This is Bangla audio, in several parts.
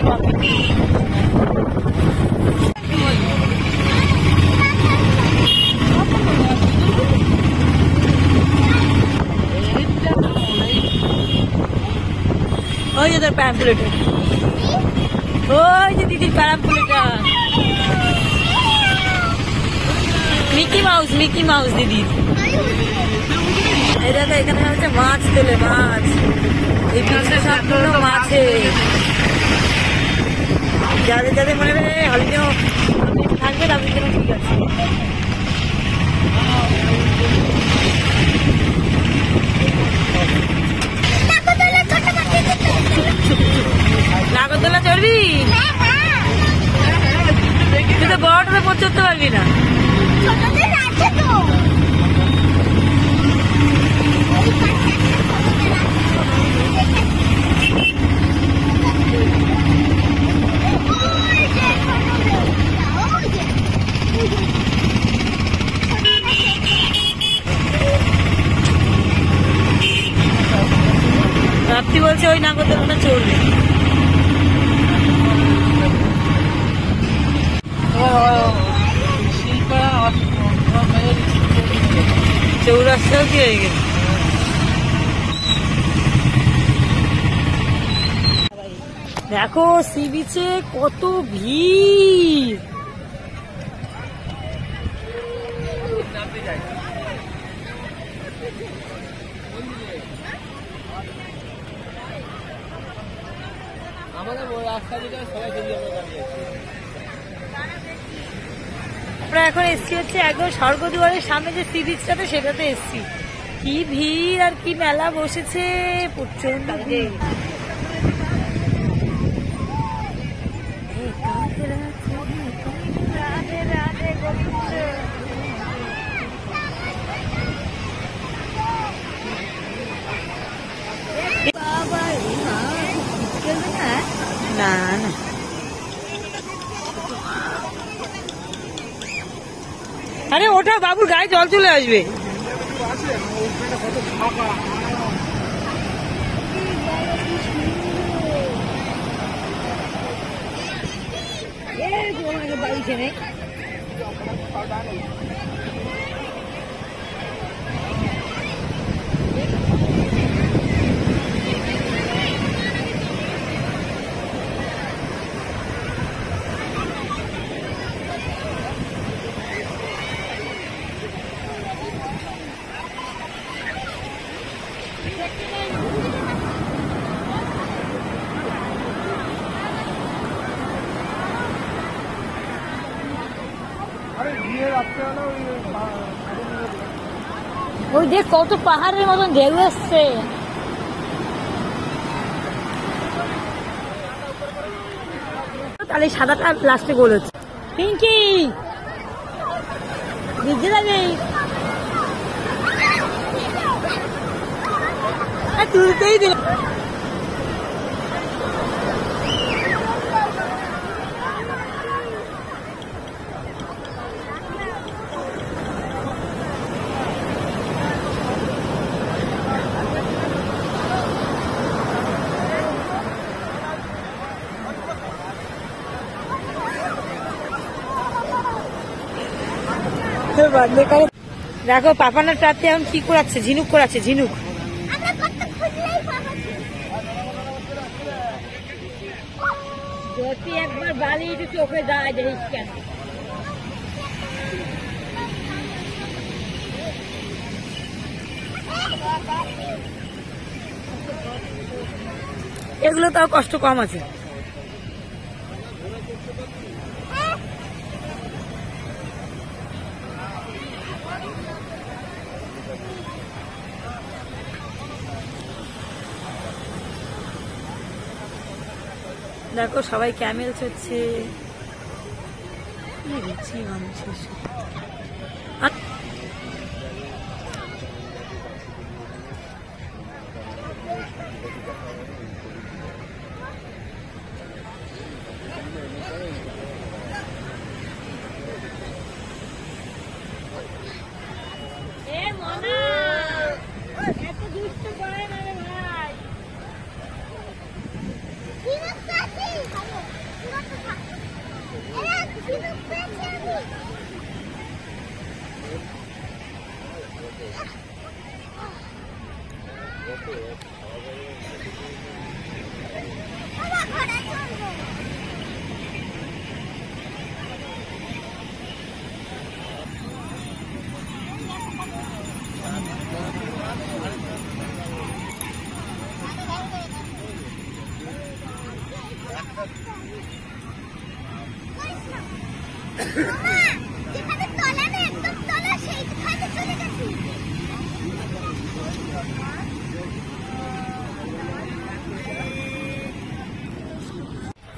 ওই যে প্যাম্পলেটে, ওই যে দিদির প্যাম্পলেটটা, মিকি মাউস দিদির। এই দেখো এখানে হচ্ছে মাছ তোলে, মাছ, এই পিছনে সবগুলো মাছে। যাদের যাদের মনে হয় হলিডেও থাকবে তাদের জন্য ঠিক আছে। নাগরদোলা চড়বি? তুই তো বড়টা তো চড়তে পারবি না। রাত্রি বলছে ওই নাগরদোলাটা চড়বে। চৌরাস্তাও কি হয়ে গেছে? দেখো সি বিচে কত ভিড়। আমরা এখন এসছি হচ্ছে একদম স্বর্গদুয়ারের সামনে যে সি বিচটাতে, সেটাতে এসছি। কি ভিড় আর কি মেলা বসেছে, প্রচন্ড ভিড়। না না আরে ওটা বাবুর গায়ে জল চলে আসবে। বাড়ি ছেড়ে ওই দেখ কত পাহাড়ের মতন ঢেউ আসছে। তাহলে সাদাটা লাস্টে গোল হচ্ছে। পিঙ্কি ভিজে যাবে, তুলতেই দিল। দেখো পাপানার প্রার্থী এখন কি করাচ্ছে, ঝিনুক করাচ্ছে, ঝিনুক। যদি একবার বালি একটু চোখে যায় দেখিস কেন। এগুলো তাও কষ্ট কম আছে। দেখো সবাই ক্যামেল চড়ছে।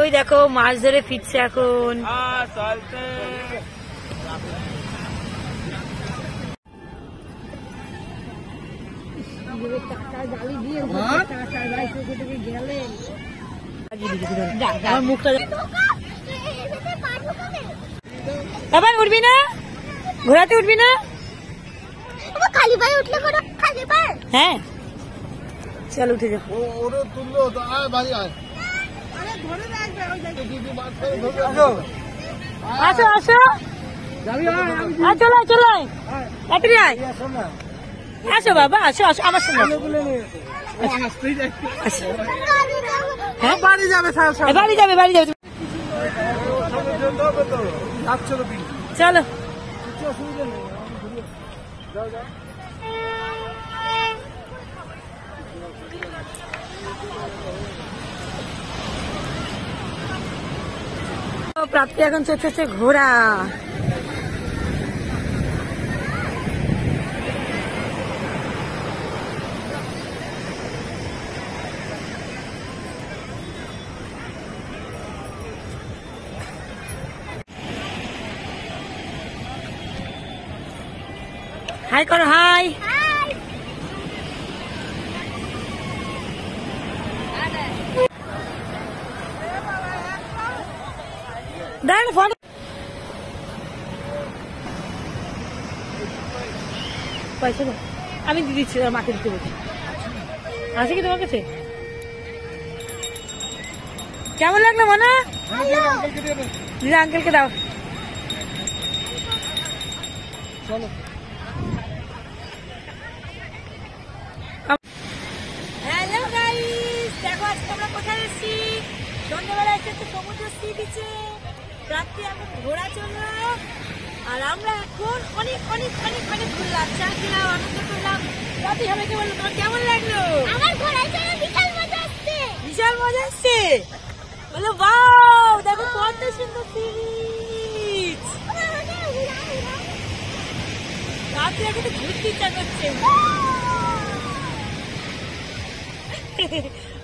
ওই দেখো মাছ ধরে ফিরছে এখন। আবার উঠবি না, ঘোড়াতে উঠবি না? খালি পায়ে উঠলে খালি পায়ে। হ্যাঁ চল উঠে যা। আসো আসো, চলো চলো, তাড়াতাড়ি আয়। আসো বাবা, আসো আসো আমার সঙ্গে। বাড়ি যাবে, বাড়ি যাবে, বাড়ি যাবে। চলো প্রাপ্তি এখন চলছে ঘোড়া। হাই করো, হাই। দাঁড়ান ফোন, পয়সা দাও, আমি দিয়ে দিচ্ছি, মাকে দিতে বলছি। আছে কি তোমার কাছে? কেমন লাগলো মনে? দিদা আঙ্কেলকে দাও। চলো। হ্যালো গাইস, দেখো আজকে আমরা কোথায় এসেছি। সন্ধ্যাবেলা এসেছি সমুদ্র সি বিচে। রাত্রি এখন ঘোড়া চললো আর আমরা এখন অনেক অনেক অনেক অনেক ঘুরলাম, চা খেলাম, আনন্দ করলাম। রাত্রি সবাইকে বললো তোমার কেমন লাগলো? আমার ঘোড়ায় চড়ে বিশাল মজা আসছে। বিশাল মজা আসছে। বলো বাও, দেখো কত সুন্দর সি বিচ। রাত্রি এখন তো ঘুরতে ইচ্ছা করছে।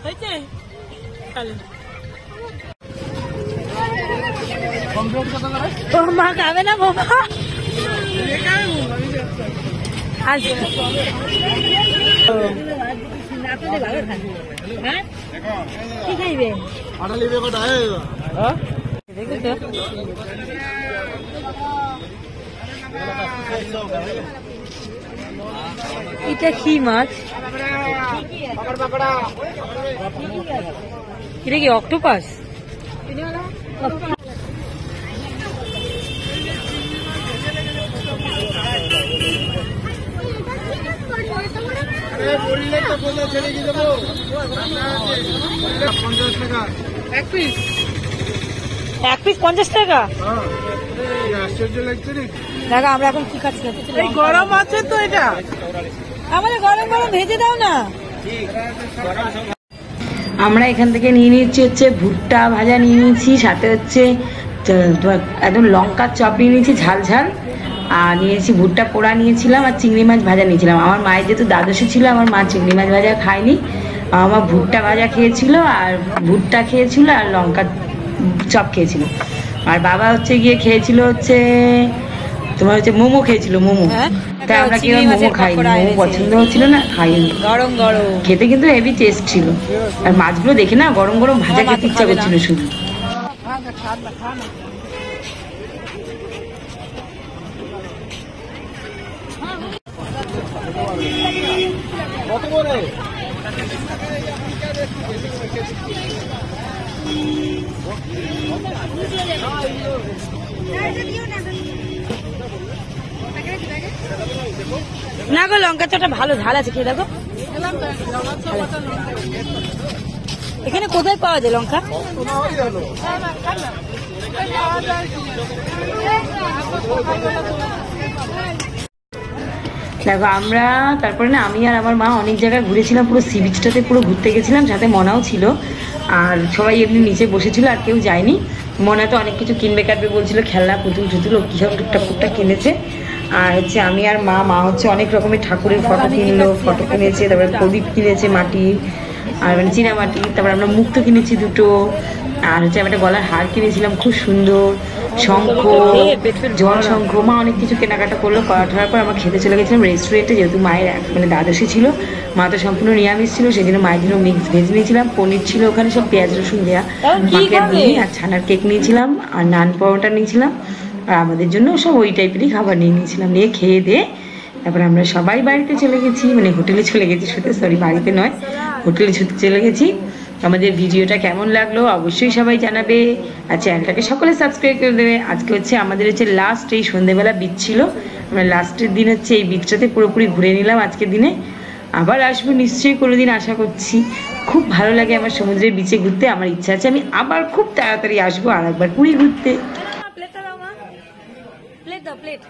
হয়েছে? চলো। মা খাবে না বাবা? কি খাইবে? এটা কি মাছ? এটা কি অক্টোপাস? এক পিস 50 টাকা। দেখো আমরা এখন কি খাচ্ছি, গরম আছে তো, এটা আমাদের গরম গরম ভেজে দাও না। আমরা এখান থেকে নিয়ে নিচ্ছি হচ্ছে ভুট্টা ভাজা নিয়ে নিয়েছি, সাথে হচ্ছে একদম লঙ্কার চপ নিয়ে নিয়েছি ঝাল ঝাল, আর নিয়েছি ভুট্টা পোড়া নিয়েছিলাম, আর চিংড়ি মাছ ভাজা নিয়েছিলাম। আমার মায়ের যেহেতু দ্বাদশী ছিল, আমার মা চিংড়ি মাছ ভাজা খায়নি, আমার ভুট্টা ভাজা খেয়েছিল, আর ভুট্টা খেয়েছিল, আর লঙ্কার চপ খেয়েছিল। আর বাবা হচ্ছে গিয়ে খেয়েছিল হচ্ছে তোমার হচ্ছে মোমো খেয়েছিল, মোমো। তাই আমরা কি মোমো খাইনি, মোমো পছন্দ হচ্ছিল না, খাইনি। গরম গরম খেতে কিন্তু হেভি টেস্ট ছিল, আর মাছগুলো দেখে না গরম গরম ভাজা খেতে ইচ্ছা করছিল শুধু। না গো, লঙ্কা চটা ভালো ঝাল আছে, খেয়ে দেখো। এখানে কোথায় পাওয়া যায় লঙ্কা? দেখো আমরা তারপরে না, আমি আর আমার মা অনেক জায়গায় ঘুরেছিলাম, পুরো সি বিচটাতে পুরো ঘুরতে গেছিলাম, সাথে মনাও ছিল। আর সবাই এমনি নিচে বসেছিল, আর কেউ যায়নি। মনা তো অনেক কিছু কিনবে কাটবে বলছিল, খেলনা পুতুল টুতুল ও কিসব টুকটাক কিনেছে। আর হচ্ছে আমি আর মা হচ্ছে অনেক রকমের ঠাকুরের ফটো কিনলো, ফটো কিনেছে, তারপরে প্রদীপ কিনেছে মাটির, আর মানে চীনামাটি। তারপর আমরা মুক্তো কিনেছি দুটো, আর হচ্ছে আমি একটা গলার হার কিনেছিলাম খুব সুন্দর, শঙ্খ, জল শঙ্খ। মা অনেক কিছু কেনাকাটা করলো, করার পর আমরা খেতে চলে গেছিলাম রেস্টুরেন্টে, যেহেতু মায়ের মানে দ্বাদশী ছিল, মা তো সম্পূর্ণ নিরামিষ ছিল, সেই জন্য মায়ের জন্য মিক্স ভেজ নিয়েছিলাম, পনির ছিল ওখানে সব পেঁয়াজ রসুন দেওয়া, মাকে নিয়ে, আর ছানার কেক নিয়েছিলাম, আর নান পরোটা নিয়েছিলাম। আর আমাদের জন্য সব ওই টাইপেরই খাবার নিয়েছিলাম, নিয়ে খেয়ে দিয়ে তারপর আমরা সবাই বাড়িতে চলে গেছি, মানে হোটেলে চলে গেছি শুতে, সরি বাড়িতে নয়, হোটেলে ছুটে চলে গেছি। আমাদের ভিডিওটা কেমন লাগলো অবশ্যই সবাই জানাবে, আর চ্যানেলটাকে সকলে সাবস্ক্রাইব করে দেবে। আজকে হচ্ছে আমাদের হচ্ছে লাস্ট, এই সন্ধ্যেবেলা বিচ ছিল, আমরা লাস্টের দিন হচ্ছে এই বিচটাতে পুরোপুরি ঘুরে নিলাম আজকের দিনে। আবার আসবো নিশ্চয়ই কোনোদিন, আশা করছি। খুব ভালো লাগে আমার সমুদ্রের বিচে ঘুরতে, আমার ইচ্ছা আছে আমি আবার খুব তাড়াতাড়ি আসবো আর একবার পুরী ঘুরতে। প্লেট